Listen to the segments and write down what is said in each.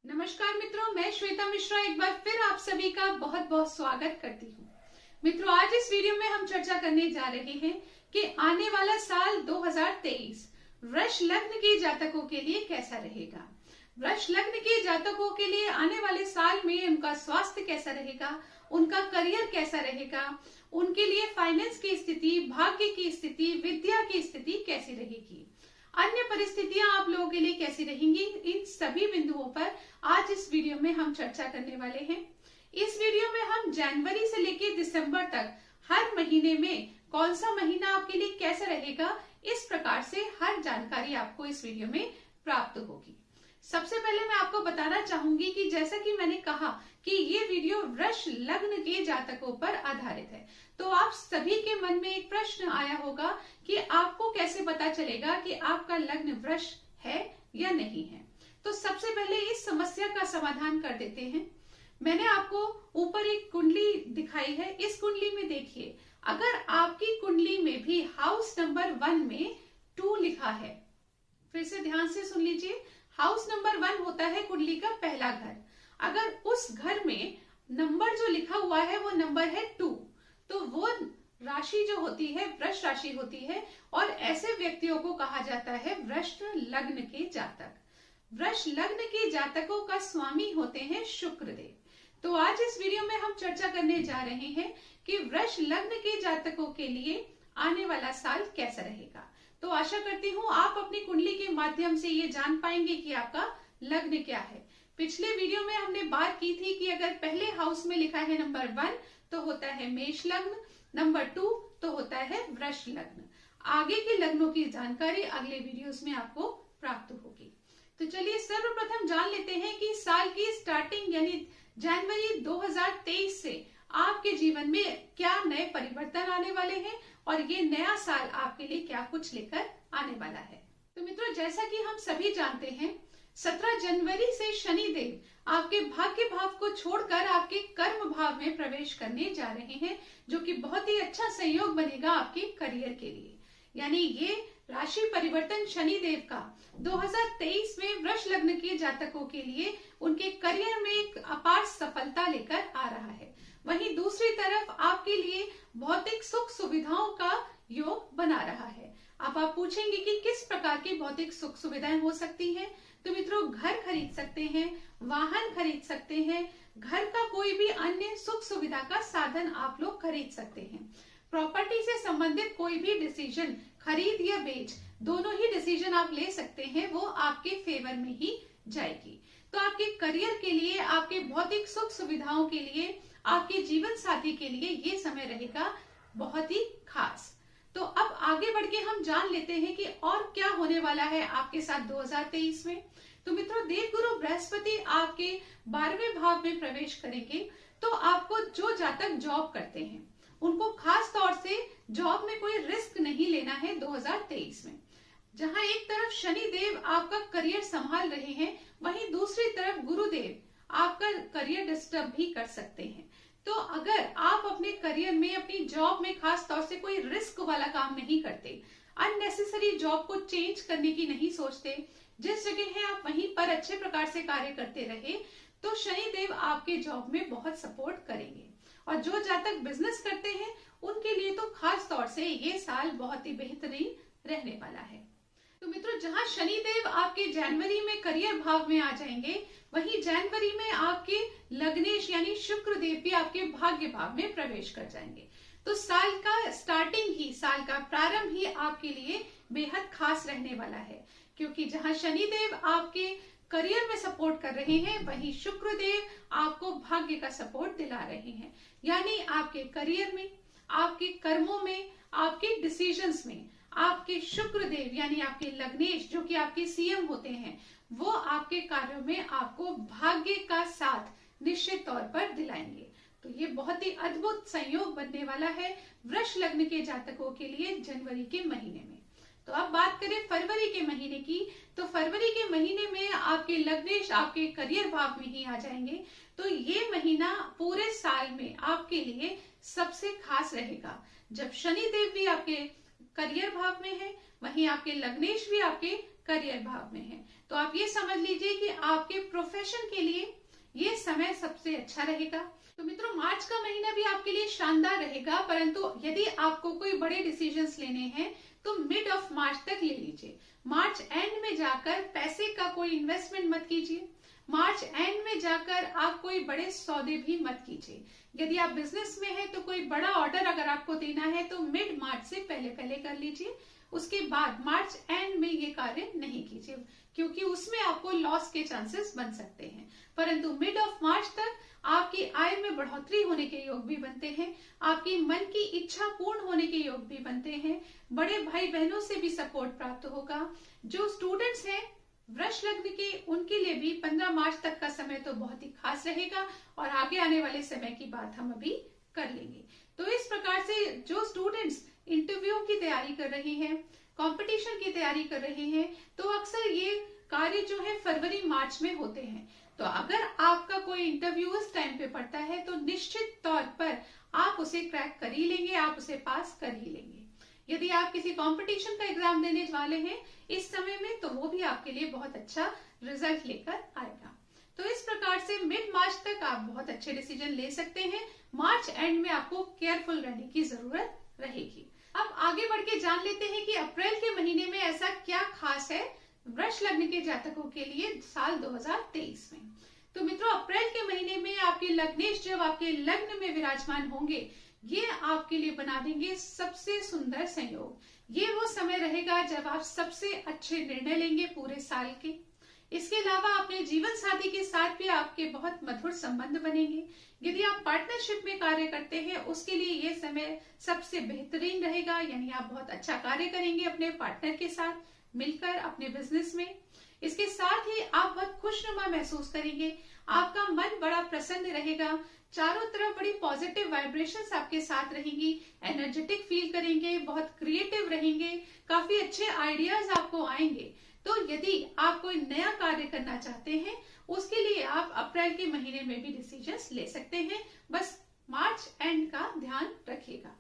नमस्कार मित्रों, मैं श्वेता मिश्रा एक बार फिर आप सभी का बहुत बहुत स्वागत करती हूँ। मित्रों, आज इस वीडियो में हम चर्चा करने जा रहे हैं कि आने वाला साल 2023 वृष लग्न के जातकों के लिए कैसा रहेगा। वृष लग्न के जातकों के लिए आने वाले साल में उनका स्वास्थ्य कैसा रहेगा, उनका करियर कैसा रहेगा, उनके लिए फाइनेंस की स्थिति, भाग्य की स्थिति, विद्या की स्थिति कैसी रहेगी, अन्य परिस्थितियां आप लोगों के लिए कैसी रहेंगी, इन सभी बिंदुओं पर आज इस वीडियो में हम चर्चा करने वाले हैं। इस वीडियो में हम जनवरी से लेकर दिसंबर तक हर महीने में कौन सा महीना आपके लिए कैसा रहेगा, इस प्रकार से हर जानकारी आपको इस वीडियो में प्राप्त होगी। सबसे पहले मैं आपको बताना चाहूंगी कि जैसा कि मैंने कहा कि ये वीडियो वृष लग्न के जातकों पर आधारित है, तो आप सभी के मन में एक प्रश्न आया होगा कि आपको कैसे पता चलेगा कि आपका लग्न वृष है या नहीं है। तो सबसे पहले इस समस्या का समाधान कर देते हैं। मैंने आपको ऊपर एक कुंडली दिखाई है, इस कुंडली में देखिए, अगर आपकी कुंडली में भी हाउस नंबर 1 में 2 लिखा है, फिर से ध्यान से सुन लीजिए, हाउस नंबर 1 होता है कुंडली का पहला घर। अगर उस घर में नंबर जो लिखा हुआ है वो नंबर है 2, तो वो राशि जो होती है वृष राशि होती है और ऐसे व्यक्तियों को कहा जाता है वृष लग्न के जातक। वृष लग्न के जातकों का स्वामी होते हैं शुक्रदेव। तो आज इस वीडियो में हम चर्चा करने जा रहे हैं कि वृष लग्न के जातकों के लिए आने वाला साल कैसा रहेगा। तो आशा करती हूँ आप अपनी कुंडली के माध्यम से ये जान पाएंगे कि आपका लग्न क्या है। पिछले वीडियो में हमने बात की थी कि अगर पहले हाउस में लिखा है नंबर 1 तो होता है मेष लग्न, नंबर 2 तो होता है वृष लग्न। आगे के लग्नों की जानकारी अगले वीडियोस में आपको प्राप्त होगी। तो चलिए सर्वप्रथम जान लेते हैं कि साल की स्टार्टिंग यानी जनवरी 2023 से आपके जीवन में क्या नए परिवर्तन आने वाले हैं और ये नया साल आपके लिए क्या कुछ लेकर आने वाला है। तो मित्रों, जैसा कि हम सभी जानते हैं 17 जनवरी से शनि देव आपके भाग्य भाव को छोड़कर आपके कर्म भाव में प्रवेश करने जा रहे हैं, जो कि बहुत ही अच्छा संयोग बनेगा आपके करियर के लिए। यानी ये राशि परिवर्तन शनि देव का 2023 में वृष लग्न के जातकों के लिए उनके करियर में एक अपार सफलता लेकर आ रहा है। वहीं दूसरी तरफ आपके लिए भौतिक सुख सुविधाओं का योग बना रहा है। अब आप पूछेंगे कि किस प्रकार की भौतिक सुख सुविधाएं हो सकती हैं। तो मित्रों, घर खरीद सकते हैं, वाहन खरीद सकते हैं, घर का कोई भी अन्य सुख सुविधा का साधन आप लोग खरीद सकते हैं। प्रॉपर्टी से संबंधित कोई भी डिसीजन, खरीद या बेच, दोनों ही डिसीजन आप ले सकते हैं, वो आपके फेवर में ही जाएगी। तो आपके करियर के लिए, आपके भौतिक सुख सुविधाओं के लिए, आपके जीवन साथी के लिए ये समय रहेगा बहुत ही खास। तो अब आगे बढ़ के हम जान लेते हैं कि और क्या होने वाला है आपके साथ 2023 में। तो मित्रों, देवगुरु बृहस्पति आपके 12वें भाव में प्रवेश करेंगे। तो आपको जो जातक जॉब करते हैं उनको खास तौर से जॉब में कोई रिस्क नहीं लेना है 2023 में। जहां एक तरफ शनि देव आपका करियर संभाल रहे हैं, वहीं दूसरी तरफ गुरुदेव आपका करियर डिस्टर्ब भी कर सकते हैं। तो अगर आप अपने करियर में, अपनी जॉब में खास तौर से कोई रिस्क वाला काम नहीं करते, अननेसेसरी जॉब को चेंज करने की नहीं सोचते, जिस जगह है आप वहीं पर अच्छे प्रकार से कार्य करते रहे, तो शनि देव आपके जॉब में बहुत सपोर्ट करेंगे। और जो जातक बिजनेस करते हैं उनके लिए तो खास तौर से ये साल बहुत ही बेहतरीन रहने वाला है। तो मित्रों, जहां शनि देव आपके जनवरी में करियर भाव में आ जाएंगे, वहीं जनवरी में आपके लग्नेश यानी शुक्र देव भी आपके भाग्य भाव में प्रवेश कर जाएंगे। तो साल का स्टार्टिंग ही, साल का प्रारंभ ही आपके लिए बेहद खास रहने वाला है, क्योंकि जहां शनि देव आपके करियर में सपोर्ट कर रहे हैं, वहीं शुक्र देव आपको भाग्य का सपोर्ट दिला रहे हैं। यानी आपके करियर में, आपके कर्मों में, आपके डिसीजंस में आपके शुक्र देव यानी आपके लग्नेश, जो कि आपके सीएम होते हैं, वो आपके कार्यों में आपको भाग्य का साथ निश्चित तौर पर दिलाएंगे। तो ये बहुत ही अद्भुत संयोग बनने वाला है वृष लग्न के जातकों के लिए जनवरी के महीने में। तो अब बात करें फरवरी के महीने की, तो फरवरी के महीने में आपके लग्नेश आपके करियर भाव में ही आ जाएंगे। तो ये महीना पूरे साल में आपके लिए सबसे खास रहेगा, जब शनि देव भी आपके करियर भाव में है, वहीं आपके लग्नेश भी आपके करियर भाव में है। तो आप ये समझ लीजिए कि आपके प्रोफेशन के लिए ये समय सबसे अच्छा रहेगा। तो मित्रों, मार्च का महीना भी आपके लिए शानदार रहेगा, परंतु यदि आपको कोई बड़े डिसीजंस लेने हैं तो मिड ऑफ मार्च तक ले लीजिए। मार्च एंड में जाकर पैसे का कोई इन्वेस्टमेंट मत कीजिए। मार्च एंड में जाकर आप कोई बड़े सौदे भी मत कीजिए। यदि आप बिजनेस में हैं तो कोई बड़ा ऑर्डर अगर आपको देना है तो मिड मार्च से पहले पहले कर लीजिए। उसके बाद मार्च एंड में ये कार्य नहीं कीजिए, क्योंकि उसमें आपको लॉस के चांसेस बन सकते हैं। परंतु मिड ऑफ मार्च तक आपकी आय में बढ़ोतरी होने के योग भी बनते हैं, आपकी मन की इच्छा पूर्ण होने के योग भी बनते हैं, बड़े भाई बहनों से भी सपोर्ट प्राप्त होगा। जो स्टूडेंट्स हैं वृष लग्न के, उनके लिए भी 15 मार्च तक का समय तो बहुत ही खास रहेगा, और आगे आने वाले समय की बात हम अभी कर लेंगे। तो इस प्रकार से जो स्टूडेंट्स इंटरव्यू की तैयारी कर रहे हैं, कंपटीशन की तैयारी कर रहे हैं, तो अक्सर ये कार्य जो है फरवरी मार्च में होते हैं। तो अगर आपका कोई इंटरव्यू उस टाइम पे पड़ता है तो निश्चित तौर पर आप उसे क्रैक कर ही लेंगे, आप उसे पास कर ही लेंगे। यदि आप किसी कंपटीशन का एग्जाम देने वाले हैं इस समय में, तो वो भी आपके लिए बहुत अच्छा रिजल्ट लेकर आएगा। तो इस प्रकार से मिड मार्च तक आप बहुत अच्छे डिसीजन ले सकते हैं। मार्च एंड में आपको केयरफुल रहने की जरूरत रहेगी। अब आगे बढ़ के जान लेते हैं कि अप्रैल के महीने में ऐसा क्या खास है वृष लग्न के जातकों के लिए साल 2023 में। तो मित्रों, अप्रैल के महीने में आपके लग्नेश जब आपके लग्न में विराजमान होंगे, ये आपके लिए बना देंगे सबसे सुंदर संयोग। ये वो समय रहेगा जब आप सबसे अच्छे निर्णय लेंगे पूरे साल के। इसके अलावा अपने जीवन साथी के साथ भी आपके बहुत मधुर संबंध बनेंगे। यदि आप पार्टनरशिप में कार्य करते हैं उसके लिए ये समय सबसे बेहतरीन रहेगा, यानी आप बहुत अच्छा कार्य करेंगे अपने पार्टनर के साथ मिलकर अपने बिजनेस में। इसके साथ ही आप बहुत खुशनुमा महसूस करेंगे, आपका मन बड़ा प्रसन्न रहेगा, चारों तरफ बड़ी पॉजिटिव वाइब्रेशंस आपके साथ रहेंगी, एनर्जेटिक फील करेंगे, बहुत क्रिएटिव रहेंगे, काफी अच्छे आइडियाज आपको आएंगे। तो यदि आप कोई नया कार्य करना चाहते हैं उसके लिए आप अप्रैल के महीने में भी डिसीजंस ले सकते हैं, बस मार्च एंड का ध्यान रखिएगा।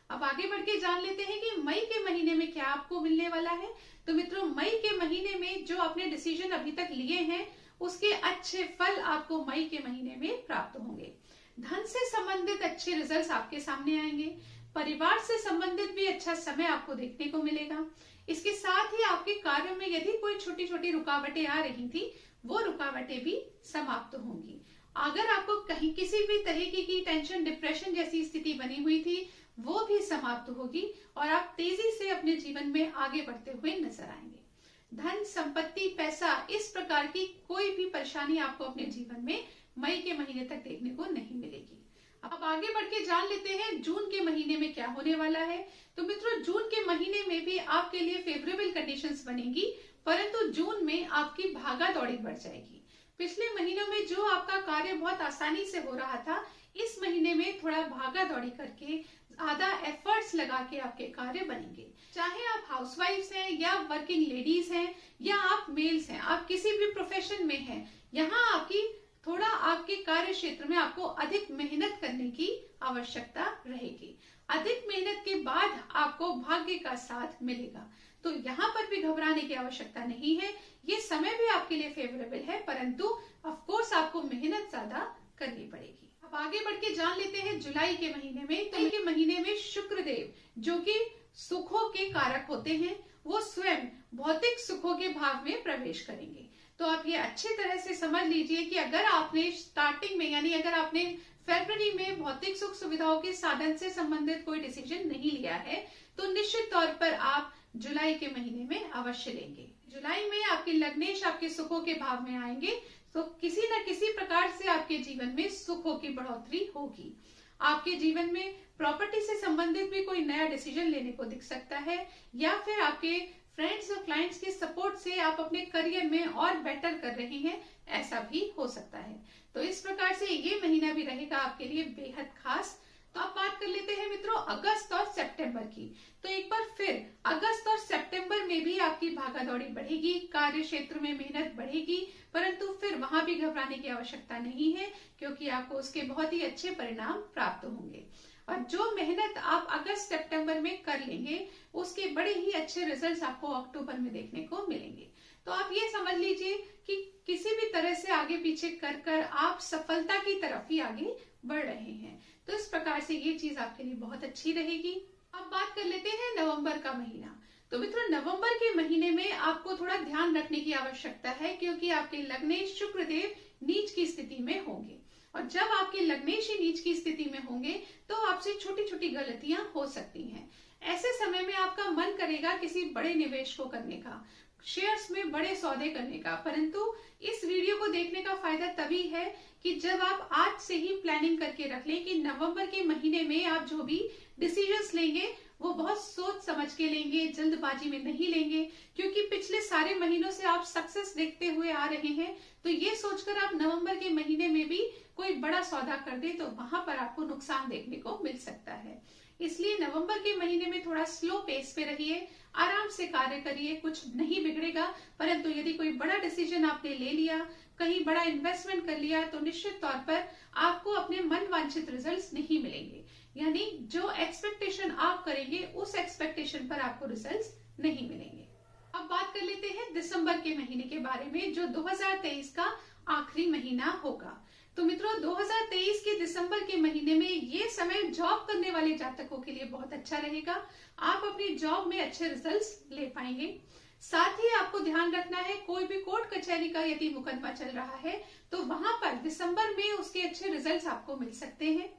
अब आगे बढ़ के जान लेते हैं कि मई के महीने में क्या आपको मिलने वाला है। तो मित्रों, मई के महीने में जो आपने डिसीजन अभी तक लिए हैं उसके अच्छे फल आपको मई के महीने में प्राप्त होंगे। धन से संबंधित अच्छे रिजल्ट्स आपके सामने आएंगे। परिवार से संबंधित भी अच्छा समय आपको देखने को मिलेगा। इसके साथ ही आपके कार्यों में यदि कोई छोटी छोटी रुकावटें आ रही थी, वो रुकावटें भी समाप्त होंगी। अगर आपको कहीं किसी भी तरीके की टेंशन, डिप्रेशन जैसी स्थिति बनी हुई थी, वो भी समाप्त होगी और आप तेजी से अपने जीवन में आगे बढ़ते हुए नजर आएंगे। धन, संपत्ति, पैसा, इस प्रकार की कोई भी परेशानी आपको अपने जीवन में मई के महीने तक देखने को नहीं मिलेगी। अब आगे बढ़ के जान लेते हैं जून के महीने में क्या होने वाला है। तो मित्रों, जून के महीने में भी आपके लिए फेवरेबल कंडीशंस बनेंगी, परंतु जून में आपकी भागा दौड़ी बढ़ जाएगी। पिछले महीनों में जो आपका कार्य बहुत आसानी से हो रहा था, इस महीने में थोड़ा भागा दौड़ी करके आधा एफर्ट्स लगा के आपके कार्य बनेंगे। चाहे आप हाउसवाइफ्स हैं या वर्किंग लेडीज हैं या आप मेल्स हैं, आप किसी भी प्रोफेशन में हैं, यहाँ आपके कार्य क्षेत्र में आपको अधिक मेहनत करने की आवश्यकता रहेगी। अधिक मेहनत के बाद आपको भाग्य का साथ मिलेगा, तो यहाँ पर भी घबराने की आवश्यकता नहीं है। ये समय भी आपके लिए फेवरेबल है, परंतु ऑफ कोर्स आपको मेहनत ज्यादा करनी पड़ेगी। अब आगे बढ़ के जान लेते हैं जुलाई के महीने में। तो के महीने में शुक्रदेव, जो कि सुखों के कारक होते हैं, वो स्वयं भौतिक सुखों के भाव में प्रवेश करेंगे। तो आप ये अच्छी तरह से समझ लीजिए कि अगर आपने स्टार्टिंग में, यानी अगर आपने फरवरी में भौतिक सुख सुविधाओं के साधन से संबंधित कोई डिसीजन नहीं लिया है, तो निश्चित तौर पर आप जुलाई के महीने में अवश्य लेंगे। जुलाई में आपके लग्नेश आपके सुखों के भाव में आएंगे, तो किसी न किसी प्रकार से आपके जीवन में सुखों की बढ़ोतरी होगी। आपके जीवन में प्रॉपर्टी से संबंधित भी कोई नया डिसीजन लेने को दिख सकता है, या फिर आपके फ्रेंड्स और क्लाइंट्स की सपोर्ट से आप अपने करियर में और बेटर कर रहे हैं, ऐसा भी हो सकता है। तो इस प्रकार से ये महीना भी रहेगा आपके लिए बेहद खास। तो अब बात कर लेते हैं मित्रों अगस्त और सितंबर की। तो एक बार फिर अगस्त और सितंबर में भी आपकी भागादौड़ी बढ़ेगी, कार्य क्षेत्र में मेहनत बढ़ेगी, परंतु फिर वहां भी घबराने की आवश्यकता नहीं है, क्योंकि आपको उसके बहुत ही अच्छे परिणाम प्राप्त होंगे। और जो मेहनत आप अगस्त सितंबर में कर लेंगे उसके बड़े ही अच्छे रिजल्ट्स आपको अक्टूबर में देखने को मिलेंगे। तो आप ये समझ लीजिए कि किसी भी तरह से आगे पीछे कर कर आप सफलता की तरफ ही आगे बढ़ रहे हैं। तो इस प्रकार से ये चीज आपके लिए बहुत अच्छी रहेगी। अब बात कर लेते हैं नवंबर का महीना। तो मित्रों, नवंबर के महीने में आपको थोड़ा ध्यान रखने की आवश्यकता है, क्योंकि आपके लग्नेश शुक्रदेव नीच की स्थिति में होंगे, और जब आपके लग्नेश ही नीच की स्थिति में होंगे तो आपसे छोटी छोटी गलतियां हो सकती हैं। ऐसे समय में आपका मन करेगा किसी बड़े निवेश को करने का, शेयर्स में बड़े सौदे करने का, परंतु इस वीडियो को देखने का फायदा तभी है कि जब आप आज से ही प्लानिंग करके रख लें कि नवंबर के महीने में आप जो भी डिसीजंस लेंगे वो बहुत सोच समझ के लेंगे, जल्दबाजी में नहीं लेंगे, क्योंकि पिछले सारे महीनों से आप सक्सेस देखते हुए आ रहे हैं। तो ये सोचकर आप नवंबर के महीने में भी कोई बड़ा सौदा कर दे तो वहां पर आपको नुकसान देखने को मिल सकता है। इसलिए नवंबर के महीने में थोड़ा स्लो पेस पे रहिए, आराम से कार्य करिए, कुछ नहीं बिगड़ेगा। परंतु यदि कोई बड़ा डिसीजन आपने ले लिया, कहीं बड़ा इन्वेस्टमेंट कर लिया, तो निश्चित तौर पर आपको अपने मन वांछित रिजल्ट्स नहीं मिलेंगे। यानी जो एक्सपेक्टेशन आप करेंगे उस एक्सपेक्टेशन पर आपको रिजल्ट्स नहीं मिलेंगे। अब बात कर लेते हैं दिसंबर के महीने के बारे में, जो 2023 का आखिरी महीना होगा। तो मित्रों, 2023 के दिसंबर के महीने में ये समय जॉब करने वाले जातकों के लिए बहुत अच्छा रहेगा। आप अपनी जॉब में अच्छे रिजल्ट्स ले पाएंगे। साथ ही आपको ध्यान रखना है, कोई भी कोर्ट कचहरी का यदि मुकदमा चल रहा है तो वहां पर दिसंबर में उसके अच्छे रिजल्ट्स आपको मिल सकते हैं।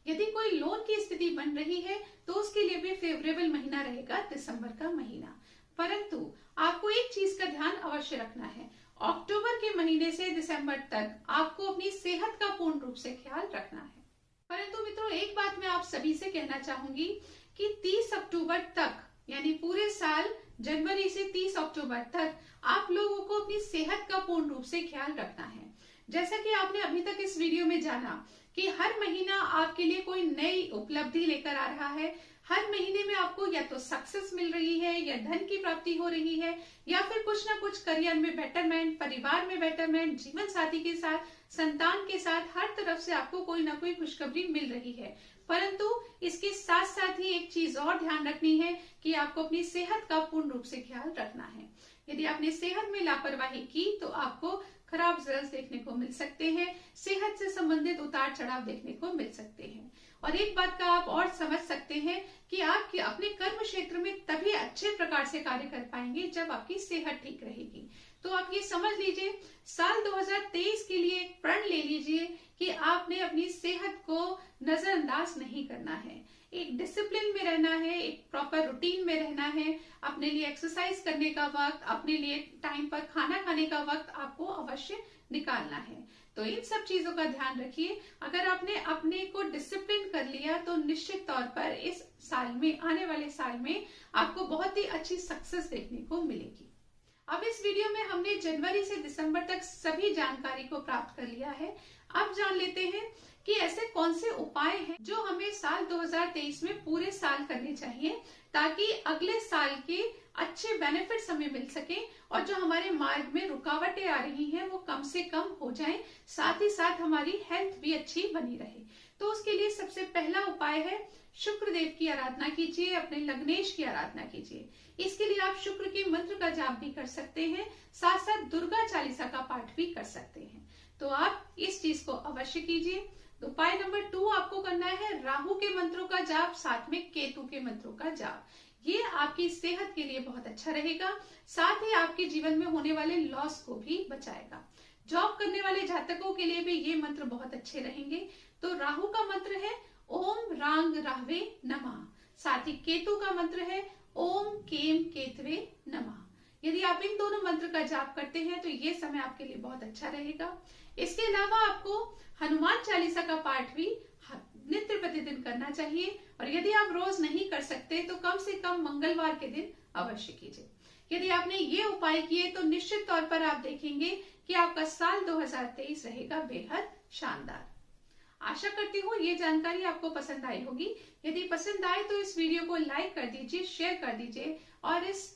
यदि कोई लोन की स्थिति बन रही है तो उसके लिए भी फेवरेबल महीना रहेगा दिसंबर का महीना। परंतु आपको एक चीज का ध्यान अवश्य रखना है, अक्टूबर के महीने से दिसंबर तक आपको अपनी सेहत का पूर्ण रूप से ख्याल रखना है। परंतु मित्रों, एक बात मैं आप सभी से कहना चाहूंगी कि 30 अक्टूबर तक, यानी पूरे साल जनवरी से 30 अक्टूबर तक आप लोगों को अपनी सेहत का पूर्ण रूप से ख्याल रखना है। जैसा कि आपने अभी तक इस वीडियो में जाना कि हर महीना आपके लिए कोई नई उपलब्धि लेकर आ रहा है। हर महीने में आपको या तो सक्सेस मिल रही है, या धन की प्राप्ति हो रही है, या फिर कुछ ना कुछ करियर में बेटरमेंट, परिवार में बेटरमेंट, जीवन साथी के साथ, संतान के साथ, हर तरफ से आपको कोई ना कोई खुशखबरी मिल रही है। परंतु इसके साथ साथ ही एक चीज और ध्यान रखनी है कि आपको अपनी सेहत का पूर्ण रूप से ख्याल रखना है। यदि आपने सेहत में लापरवाही की तो आपको खराब रिजल्ट्स देखने को मिल सकते हैं, सेहत से संबंधित उतार चढ़ाव देखने को मिल सकते हैं। और एक बात का आप और समझ सकते हैं कि आप अपने कर्म क्षेत्र में तभी अच्छे प्रकार से कार्य कर पाएंगे जब आपकी सेहत ठीक रहेगी। तो आप ये समझ लीजिए, साल 2023 के लिए एक प्रण ले लीजिए कि आपने अपनी सेहत को नजरअंदाज नहीं करना है, एक डिसिप्लिन में रहना है, एक प्रॉपर रूटीन में रहना है। अपने लिए एक्सरसाइज करने का वक्त, अपने लिए टाइम पर खाना खाने का वक्त आपको अवश्य निकालना है। तो इन सब चीजों का ध्यान रखिए। अगर आपने अपने को डिसिप्लिन कर लिया तो निश्चित तौर पर इस साल में, आने वाले साल में आपको बहुत ही अच्छी सक्सेस देखने को मिलेगी। अब इस वीडियो में हमने जनवरी से दिसंबर तक सभी जानकारी को प्राप्त कर लिया है। अब जान लेते हैं कि ऐसे कौन से उपाय हैं जो हमें साल 2023 में पूरे साल करने चाहिए, ताकि अगले साल के अच्छे बेनिफिट्स हमें मिल सके और जो हमारे मार्ग में रुकावटें आ रही हैं वो कम से कम हो जाएं, साथ ही साथ हमारी हेल्थ भी अच्छी बनी रहे। तो उसके लिए सबसे पहला उपाय है, शुक्रदेव की आराधना कीजिए, अपने लग्नेश की आराधना कीजिए। इसके लिए आप शुक्र के मंत्र का जाप भी कर सकते हैं, साथ साथ दुर्गा चालीसा का पाठ भी कर सकते हैं। तो आप इस चीज को अवश्य कीजिए। तो उपाय नंबर 2 आपको करना है, राहु के मंत्रों का जाप, साथ में केतु के मंत्रों का जाप। ये आपकी सेहत के लिए बहुत अच्छा रहेगा, साथ ही आपके जीवन में होने वाले लॉस को भी बचाएगा। जॉब करने वाले जातकों के लिए भी ये मंत्र बहुत अच्छे रहेंगे। तो राहु का मंत्र है ओम रांग राहवे नमः, साथ ही केतु का मंत्र है ओम केम केतवे नमः। यदि आप इन दोनों मंत्र का जाप करते हैं तो ये समय आपके लिए बहुत अच्छा रहेगा। इसके अलावा आपको हनुमान चालीसा का पाठ भी नित्य प्रतिदिन करना चाहिए, और यदि आप रोज नहीं कर सकते तो कम से कम मंगलवार के दिन अवश्य कीजिए। यदि आपने ये उपाय किए तो निश्चित तौर पर आप देखेंगे कि आपका साल 2023 रहेगा बेहद शानदार। आशा करती हूँ ये जानकारी आपको पसंद आई होगी। यदि पसंद आए तो इस वीडियो को लाइक कर दीजिए, शेयर कर दीजिए और इस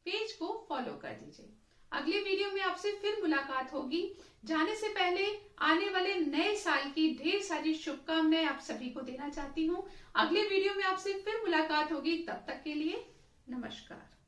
पेज को फॉलो कर दीजिए। अगले वीडियो में आपसे फिर मुलाकात होगी। जाने से पहले आने वाले नए साल की ढेर सारी शुभकामनाएं आप सभी को देना चाहती हूँ। अगले वीडियो में आपसे फिर मुलाकात होगी, तब तक के लिए नमस्कार।